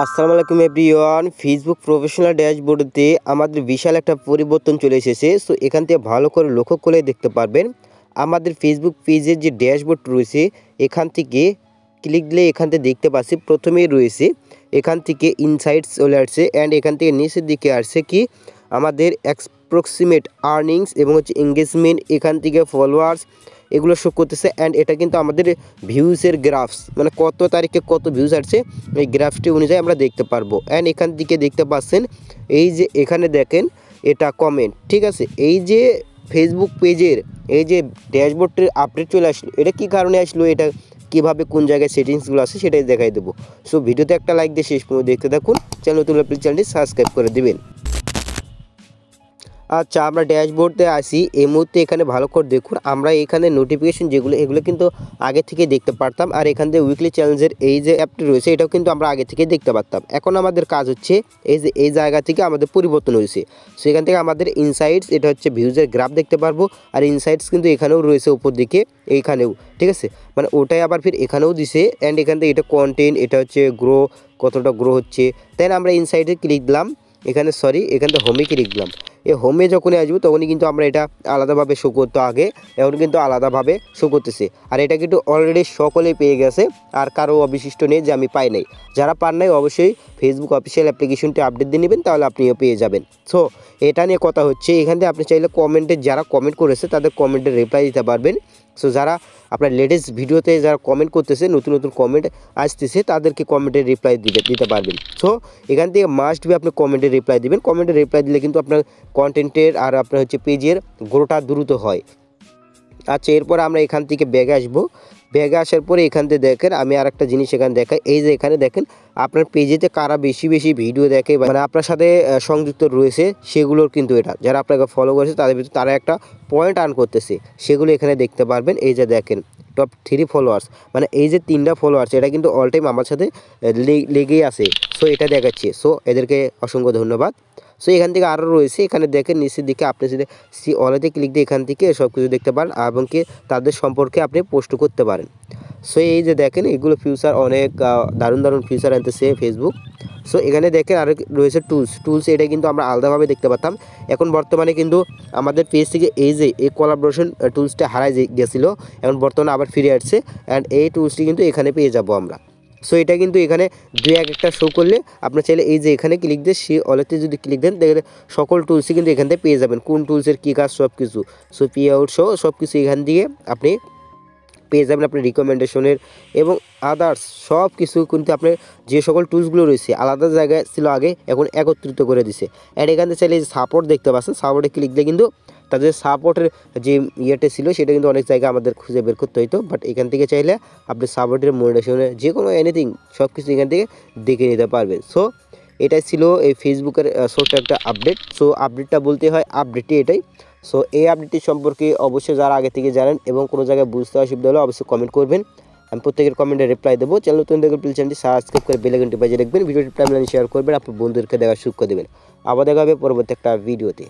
আসসালামু আলাইকুম everyone. Facebook professional ড্যাশবোর্ডে আমাদের বিশাল একটা পরিবর্তন চলে এসেছে। সো এখান থেকে ভালো করে লক্ষ্য করে দেখতে পারবেন আমাদের ফেসবুক পেজের যে ড্যাশবোর্ড রয়েছে এখান থেকে ক্লিক দিলে এখান থেকে দেখতে পাচ্ছি প্রথমেই রয়েছে এখান থেকে ইনসাইটস চলে আসছে অ্যান্ড এখান থেকে নিচের দিকে আসছে কি আমাদের অ্যাপ্রক্সিমেট আর্নিংস এবং হচ্ছে এঙ্গেজমেন্ট, এখান থেকে ফলোয়ার্স এগুলো শো করতেছে। অ্যান্ড এটা কিন্তু আমাদের ভিউসের গ্রাফস, মানে কত তারিখে কত ভিউজ আসছে এই গ্রাফটি অনুযায়ী আমরা দেখতে পারবো। অ্যান্ড এখান থেকে দেখতে পাচ্ছেন এই যে এখানে দেখেন এটা কমেন্ট, ঠিক আছে। এই যে ফেসবুক পেজের এই যে ড্যাশবোর্ডটির আপডেট চলে আসলো, এটা কী কারণে আসলো, এটা কীভাবে কোন জায়গায় সেটিংসগুলো আছে সেটাই দেখাই দেবো। সো ভিডিওতে একটা লাইক দিয়ে শেষ পর্যন্ত দেখতে থাকুন। চ্যানেল নতুন প্লিজ চ্যানেলটি সাবস্ক্রাইব করে দেবেন। আচ্ছা, আমরা ড্যাশবোর্ডে আসি। এই মুহূর্তে এখানে ভালো করে দেখুন, আমরা এখানে নোটিফিকেশন যেগুলো এগুলো কিন্তু আগে থেকে দেখতে পারতাম। আর এখান থেকে উইকলি চ্যালেঞ্জের এই যে অ্যাপটি রয়েছে এটাও কিন্তু আমরা আগে থেকে দেখতে পারতাম। এখন আমাদের কাজ হচ্ছে এই যে এই জায়গা থেকে আমাদের পরিবর্তন হয়েছে। সো এখান থেকে আমাদের ইনসাইটস, এটা হচ্ছে ভিউজের গ্রাফ দেখতে পারবো। আর ইনসাইটস কিন্তু এখানেও রয়েছে উপর দিকে, এইখানেও, ঠিক আছে। মানে ওটাই আবার ফির এখানেও দিছে। অ্যান্ড এখান থেকে এটা কন্টেন্ট, এটা হচ্ছে গ্রো, কতটা গ্রো হচ্ছে। দেন আমরা ইনসাইটে ক্লিক দিলাম, এখানে এখান থেকে হোমে ক্লিক দিলাম। এই হোমে যখনই আসবো তখনই কিন্তু আমরা এটা আলাদাভাবে শো করতো আগে, এখন কিন্তু আলাদাভাবে শো করতেছে। আর এটা কিন্তু অলরেডি সকলেই পেয়ে গেছে, আর কারো অবিশিষ্ট নেই যে আমি পাই নাই। যারা পান নাই অবশ্যই ফেসবুক অফিসিয়াল অ্যাপ্লিকেশনটি আপডেট দিয়ে নেবেন, তাহলে আপনিও পেয়ে যাবেন। সো এটা নিয়ে কথা হচ্ছে, এখান থেকে আপনি চাইলে কমেন্টে যারা কমেন্ট করেছে তাদের কমেন্টের রিপ্লাই দিতে পারবেন। সো যারা আপনার লেটেস্ট ভিডিওতে যারা কমেন্ট করতেছে, নতুন নতুন কমেন্ট আসতেছে, তাদেরকে কমেন্টের রিপ্লাই দিতে পারবেন। সো এখান থেকে মাস্ট বি আপনি কমেন্টের রিপ্লাই দিবেন। কমেন্টের রিপ্লাই দিলে কিন্তু আপনার কন্টেন্টের আর আপনার হচ্ছে পেজের গ্রোটা দ্রুত হয়। আচ্ছা, এরপর আমরা এখান থেকে ব্যাগে আসবো। ব্যাগে আসার পরে এখান থেকে দেখেন আমি আর একটা জিনিস এখানে দেখাই। এই যে এখানে দেখেন আপনার পেজেতে কারা বেশি বেশি ভিডিও দেখে, মানে আপনার সাথে সংযুক্ত রয়েছে সেগুলোর কিন্তু এটা, যারা আপনাকে ফলো করেছে তাদের ভিতরে তারা একটা পয়েন্ট আর্ন করতেছে, সেগুলো এখানে দেখতে পারবেন। এই যে দেখেন টপ 3 ফলোয়ার্স, মানে এই যে 3টা ফলোয়ার্স এটা কিন্তু অল টাইম আমার সাথে লেগেই আছে। সো এটা দেখাচ্ছে। সো এদেরকে অসংখ্য ধন্যবাদ। সো এখান থেকে আরও রয়েছে, এখানে দেখেন নিচের দিকে আপনি যদি সি অলেতে ক্লিক দিয়ে এখান থেকে সব কিছু দেখতে পারেন এবং কি তাদের সম্পর্কে আপনি পোস্ট করতে পারেন। সো এই যে দেখেন এগুলো ফিউচার অনেক দারুণ দারুণ ফিউচার আনতেছে ফেসবুক। সো এখানে দেখেন আর রয়েছে টুলস, এটা কিন্তু আমরা আলাদাভাবে দেখতে পারতাম। এখন বর্তমানে কিন্তু আমাদের পেজ থেকে এই যে এই কোলাবোরেশন টুলসটা হারাই গেছিলো, এখন বর্তমানে আবার ফিরে আসছে। অ্যান্ড এই টুলসটি কিন্তু এখানে পেয়ে যাব আমরা। সো এটা কিন্তু এখানে দুই একটা শো করলে আপনার চাইলে এই যে এখানে ক্লিক দিয়ে সে অলেতে যদি ক্লিক দেন দেখলে সকল টুলসই কিন্তু এখান থেকে পেয়ে যাবেন, কোন টুলসের কী কাজ সব কিছু। সো পি আউট সব কিছু এখান দিয়ে আপনি পেয়ে যাবেন, আপনার রিকমেন্ডেশনের এবং আদার্স সব কিছু কিন্তু আপনার যে সকল টুলসগুলো রয়েছে আলাদা জায়গায় ছিল আগে, এখন একত্রিত করে দিছে। অ্যান্ড এখান থেকে চাইলে যে সাপোর্ট দেখতে পাচ্ছেন, সাপোর্টে ক্লিক দিয়ে কিন্তু তাদের সাপোর্টের যে ইয়েটা ছিল সেটা কিন্তু অনেক জায়গায় আমাদের খুঁজে বের করতে হইতো, বাট এখান থেকে চাইলে আপনি সাপোর্টের মনিটাইজেশনের যে কোনো এনিথিং সব কিছু এখান থেকে দেখে নিতে পারবেন। সো এটাই ছিল এই ফেসবুকের ছোট্ট একটা আপডেট। সো আপডেটটা বলতে হয় আপডেটই এটাই। সো এই আপডেটটি সম্পর্কে অবশ্যই যারা আগে থেকে জানেন এবং কোনো জায়গায় বুঝতে অসুবিধা হলে অবশ্যই কমেন্ট করবেন, আমি প্রত্যেকের কমেন্টে রিপ্লাই দেবো। চ্যানেল নতুন দেখবেন প্লিজ চ্যানেলটি সাবস্ক্রাইব করে বেল আইকনটি বাজিয়ে রাখবেন, ভিডিওটি টাইমলাইনে শেয়ার করবেন, আপনার বন্ধুদেরকে দেখার সুযোগ করে দেবেন। আবার দেখা হবে পরবর্তী একটা ভিডিওতে।